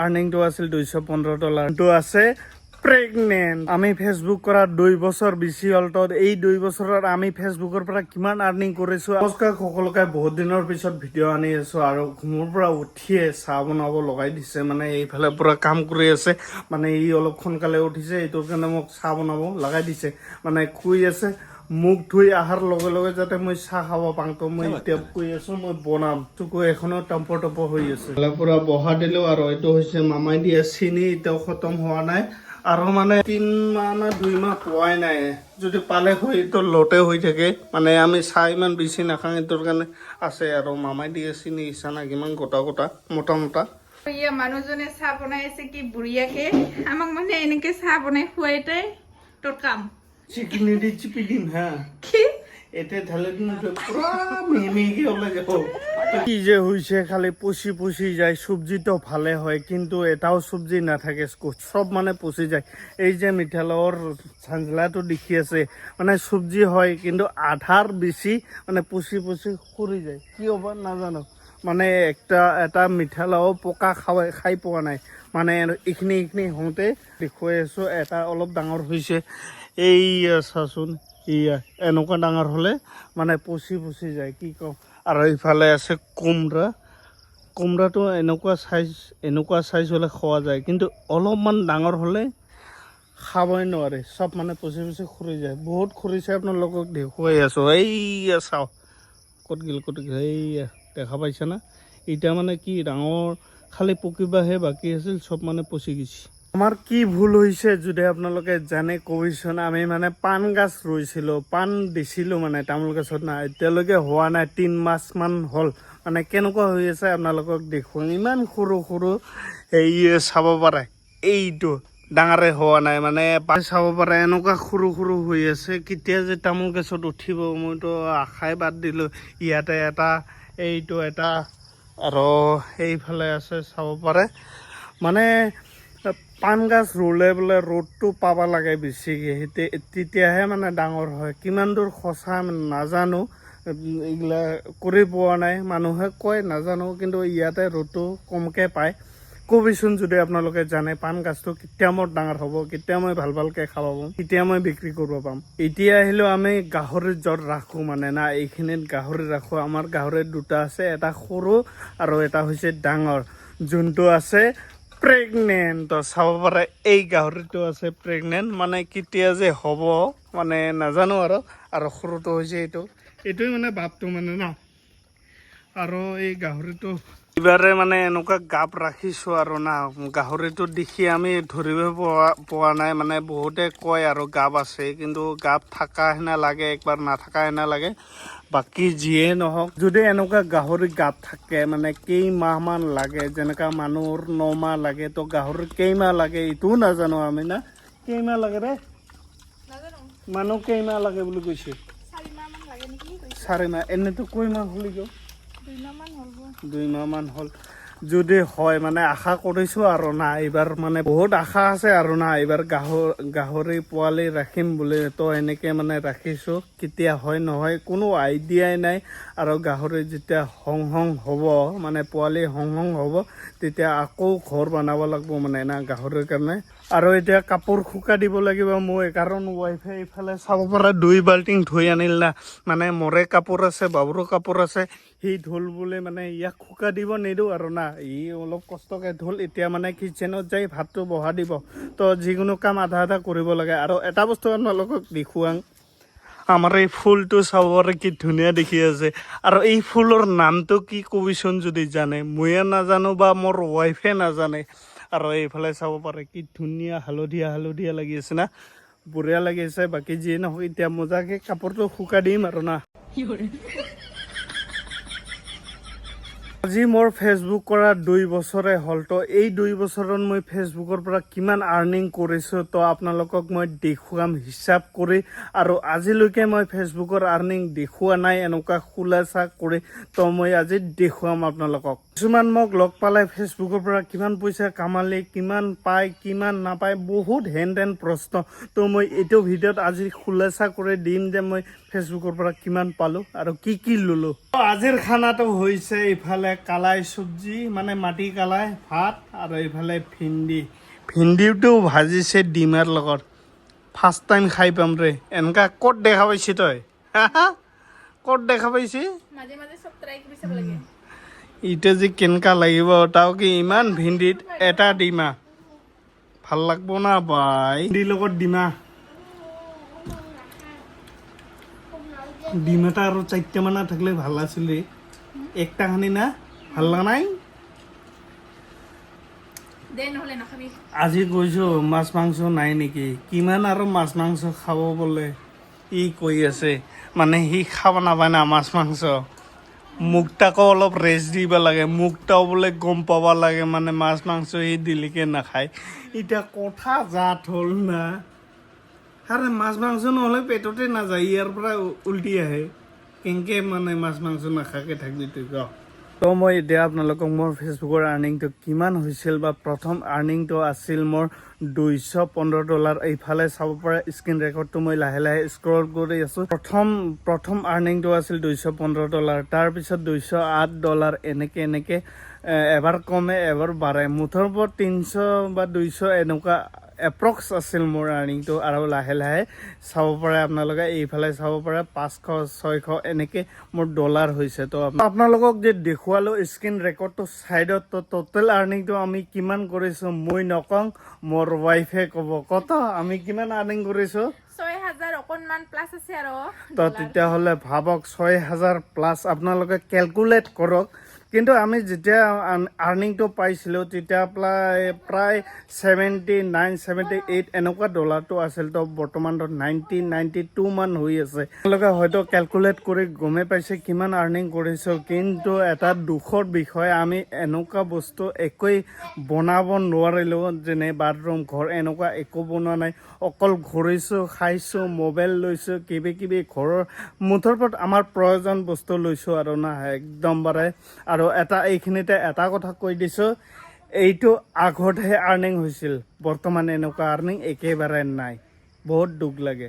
আৰ্নিংটো আছিল $215 তো আছে প্ৰেগনেণ্ট আমি ফেচবুক কৰা 2 বছৰ বেছি হ'ল তো এই 2 বছৰত আমি ফেচবুকৰ পৰা কিমান আৰ্নিং কৰিছো নমস্কাৰ সকলোকে বহুত দিনৰ পিছত ভিডিঅ' আনি আছো আৰু ঘুমৰ পৰা উঠিয়ে চাহ বনাব লগাই দিছে মানে এইফালে পুৰা কাম কৰি আছে মানে ই অলপ সোনকালে উঠিছে এইটোৰ কাৰণে মোক চাহ বনাব লগাই দিছে মানে শুই আছে মুখ ধুই আহাৰ লগে লগে যাতে মই চাহ খাব পাওঁ তো মই এতিয়া কৈ আছো মই বনাম চকু এখনো টম্প টম্প হৈ আছে পুৰা বহা দিলো আৰু এইটো হৈছে মামাই দিয়া চিনি এতিয়াও খতম হোৱা নাই আৰু মানে 3 মাহ না 2 মাহ পোৱাই নাই যদি পালে হয় তো লটে হৈ থাকে মানে আমি চাহ ইমান বেছি নাখাওঁ এইটোৰ কাৰণে আছে আৰু মামাই দিয়া চিনি ইচ্ছা না কিমান গোটা গোটা মোটা মোটা ইয়া মানুহজনে চাহ বনাই আছে কি বুঢ়িয়াকে আমাক মানে এনেকে চাহ বনাই খুৱাইতে তোৰ কাম চিকনি দি চিপি দিম হা কি এতে ঢালে দিন পুরা মিমিকে ওলাই যাব কি যে হইছে খালি পচি পচি যায় সবজি তো ভালে হয় কিন্তু এটাও সবজি নাথাকে সব মানে পচি যায় এই যে মিঠালৰ চাঞ্জলাটো দেখি আছে মানে সবজি হয় কিন্তু আধাৰ বেছি মানে পচি পচি সৰি যায় কি হ'ব নাজানো মানে এটা মিঠালাও পকা খাই পোৱা নাই মানে এইখিনি হওঁতে দেখুৱাই আছো এটা অলপ ডাঙৰ হৈছে এই চাচোন ইয়া এনেকুৱা ডাঙৰ হলে মানে পচি পচি যায় কি কম আৰু ইফালে আছে কোমৰাটো এনেকুৱা সাইজ হলে খোৱা যায় কিন্তু অলপমান ডাঙৰ হলে খাবই নোৱাৰে সব মানে পচি পচি খৰি যায় বহুত খৰিছে আপোনালোকক দেখুৱাই আছো এইয়া চাওক ক'ত গেল এইয়া দেখা পাইছে না এতিয়া মানে কি ডাঙৰ খালি পকিবাহে বাকী আছিল সব মানে পচি গৈছে আমাৰ কি ভুল হৈছে যদি আপোনালোকে জানে কবিচোন আমি মানে পাণ গাছ ৰুইছিলো পাণ দিছিলো মানে তামোল গছত না এতিয়ালৈকে হোৱা নাই 3 মাহ মান হ'ল মানে কেনেকুৱা হৈ আছে আপোনালোকক দেখুৱাম ইমান সৰু সৰু এই চাব পাৰে এইটো ডাঙৰে হোৱা নাই মানে চাব পাৰে এনেকুৱা সৰু সৰু হৈ আছে কেতিয়া যে তামোল গছত উঠিব মইতো আশাই বাদ দিলো ইয়াতে এটা এইটো এটা আৰু এইফালে আছে চাব পাৰে মানে পাণ গাছ ৰুলে বোলে ৰ'দটো পাব লাগে বেছিকৈ তেতিয়াহে মানে ডাঙৰ হয় কিমান দূৰ সঁচা নাজানো এইগিলা কৰি পোৱা নাই মানুহে কয় নাজানো কিন্তু ইয়াতে ৰ'দটো কমকৈ পায় কবিচোন যদি আপোনালোকে জানে পাণ গাছটো কেতিয়া মোৰ ডাঙৰ হ'ব কেতিয়া মই ভালকৈ খাব পাম কেতিয়া মই বিক্ৰী কৰিব পাম এতিয়া আহিলেও আমি গাহৰিৰ য'ত ৰাখোঁ মানে না এইখিনিত গাহৰি ৰাখোঁ আমাৰ গাহৰি দুটা আছে এটা সৰু আৰু এটা হৈছে ডাঙৰ যোনটো আছে প্ৰেগনেণ্ট চাব পাৰে এই গাহৰিটো আছে প্ৰেগনেণ্ট মানে কেতিয়া যে হ'ব মানে নাজানো আৰু সৰুটো হৈছে এইটোৱে মানে বাপটো মানে না আৰু এই গাহৰিটো এইবাৰে মানে এনেকুৱা গাপ ৰাখিছোঁ আৰু না গাহৰিটো দেখি আমি ধৰিব পোৱা নাই মানে বহুতে কয় আৰু গাপ আছে কিন্তু গাপ থকা হেনে লাগে একবাৰ নাথাকা হেনে লাগে বাকী যিয়ে নহওক যদি এনেকুৱা গাহৰি গাপ থাকে মানে কেইমাহমান লাগে যেনেকুৱা মানুহৰ 9 মাহ লাগে তো গাহৰিৰ কেইমাহ লাগে এইটোও নাজানো আমি না কেইমাহ লাগে ৰে মানুহ কেইমাহ লাগে বুলি কৈছে 4 মাহ এনেতো কেইমাহ হ'ল 2 মাহ মান হ'ল যদি হয় মানে আশা কৰিছোঁ আৰু না এইবাৰ মানে বহুত আশা আছে আৰু না এইবাৰ গাহৰি পোৱালি ৰাখিম বুলি তো এনেকৈ মানে ৰাখিছোঁ কেতিয়া হয় নহয় কোনো আইডিয়াই নাই আৰু গাহৰি যেতিয়া হং হ'ব মানে পোৱালি হং হ'ব তেতিয়া আকৌ ঘৰ বনাব লাগিব মানে না গাহৰিৰ কাৰণে আৰু এতিয়া কাপোৰ শুকা দিব লাগিব মই কাৰণ ৱাইফে এইফালে চাব পৰা 2 বাল্টিং ধুই আনিল না মানে মৰে কাপোৰ আছে বাবুৰো কাপোৰ আছে সি ধুল বুলি মানে ইয়াক শুকা দিব নিদিওঁ আৰু না ই অলপ কষ্টকৈ ধুল এতিয়া মানে কিচেনত যাই ভাতটো বহা দিব তো যিকোনো কাম আধা কৰিব লাগে আৰু এটা বস্তু আপোনালোকক দেখুৱাওঁ আমাৰ এই ফুলটো চাব কি ধুনীয়া দেখি আছে আৰু এই ফুলৰ নামটো কি কবিচোন যদি জানে ময়ে নাজানো বা মোৰ ৱাইফে নাজানে আৰু এইফালে চাব পাৰে কি ধুনীয়া হালধীয়া লাগি আছে না বঢ়িয়া লাগি আছে বাকী যিয়ে নহওক এতিয়া মজাকৈ কাপোৰটো শুকা দিম আৰু না আজি মোৰ ফেচবুক কৰা 2 বছৰে হ'ল তো এই 2 বছৰত মই ফেচবুকৰ পৰা কিমান আৰ্নিং কৰিছোঁ তো আপোনালোকক মই দেখুৱাম হিচাপ কৰি আৰু আজিলৈকে মই ফেচবুকৰ আৰ্নিং দেখুওৱা নাই এনেকুৱা খোলাচা কৰি তো মই আজি দেখুৱাম আপোনালোকক কিছুমান মোক লগ পালে ফেচবুকৰ পৰা কিমান পইচা কামালে কিমান পায় কিমান নাপায় বহুত হেন প্ৰশ্ন তো মই এইটো ভিডিঅ'ত আজি খোলাচা কৰি দিম যে মই ফেচবুকৰ পৰা কিমান পালোঁ আৰু কি ল'লোঁ আজিৰ খানাটো হৈছে ইফালে কালাই চব্জি মানে মাটি কালাই ভাত আৰু এইফালে ভিন্দিটো ভাজিছে ডিমাৰ লগত ফাৰ্ষ্ট টাইম খাই পাম ৰে এনেকা ক'ত দেখা পাইছি তই ক'ত দেখা পাইছি মাজে মাজে সব ট্রাই কৰি চাব লাগে ইটো যে কেনেকা লাগিব তাও কি ইমান ভিন্দিত এটা ডিমা ভাল লাগব না বাই ভিন্দিৰ লগত ডিম এটা আৰু 4টা মান থাকিলে ভাল আছিল একটা খানি না ভাল লগা নাই দে নহলে নাখাবি আজি কৈছো মাছ মাংস নাই নেকি কিমান আৰু মাছ মাংস খাব বলে ই কৈ আছে মানে সি খাব নাপায় না মাছ মাংস মুখটাকো অলপ ৰেষ্ট দিব লাগে মুখটাও বোলে গম পাব লাগে মানে মাছ মাংস সি দিলিকে নাখায় এতিয়া কথা জাত হ'ল না আৰে মাছ মাংস নহ'লে পেটতে নাযায় ইয়াৰ পৰা উল্টি আহে কেনেকৈ মানে মাছ মাংস নাখাকে থাকিবি তুই ক তো মই এতিয়া আপোনালোকক মোৰ ফেচবুকৰ আৰ্নিংটো কিমান হৈছিল বা প্ৰথম আৰ্নিংটো আছিল মোৰ $215 এইফালে চাব পৰা স্ক্ৰীন ৰেকৰ্ডটো মই লাহে লাহে স্ক্ৰল কৰি আছোঁ প্ৰথম আৰ্নিংটো আছিল $215 তাৰপিছত $208 এনেকৈ এবাৰ কমে এবাৰ বাঢ়ে মুঠৰ ওপৰত 300 বা 200 এনেকুৱা এপ্ৰক্স আছিল মোৰ আৰ্নিংটো আৰু লাহে লাহে চাব পাৰে আপোনালোকে এইফালে চাব পাৰে 500-600 এনেকৈ মোৰ ডলাৰ হৈছে তো আপোনালোকক যে দেখুৱালোঁ স্ক্ৰীন ৰেকৰ্ডটো ছাইডত তো টোটেল আৰ্নিংটো আমি কিমান কৰিছোঁ মই নকওঁ মোৰ ৱাইফে ক'ব কত আমি কিমান আৰ্নিং কৰিছোঁ 6000 অকনমান প্লাস আছে আৰু তো তেতিয়াহ'লে ভাবক 6000 প্লাছ আপোনালোকে কেলকুলেট কৰক কিন্তু আমি যেতিয়া আৰ্নিংটো পাইছিলোঁ তেতিয়া প্ৰায় 79-78 এনেকুৱা ডলাৰটো আছিল তো বৰ্তমানতো 90-92 মান হৈ আছে আপোনালোকে হয়তো কেলকুলেট কৰি গমেই পাইছে কিমান আৰ্নিং কৰিছোঁ কিন্তু এটা দুখৰ বিষয় আমি এনেকুৱা বস্তু একোৱেই বনাব নোৱাৰিলোঁ যেনে বাথৰুম ঘৰ এনেকুৱা একো বনোৱা নাই অকল ঘূৰিছোঁ খাইছোঁ মোবাইল লৈছোঁ কিবি ঘৰৰ মুঠৰ ওপৰত আমাৰ প্ৰয়োজন বস্তু লৈছোঁ আৰু না একদম বাৰে আৰু এইখিনিতে এটা কথা কৈ দিছোঁ এইটো আগতহে আৰ্নিং হৈছিল বৰ্তমান এনেকুৱা আৰ্নিং একেবাৰে নাই বহুত দুখ লাগে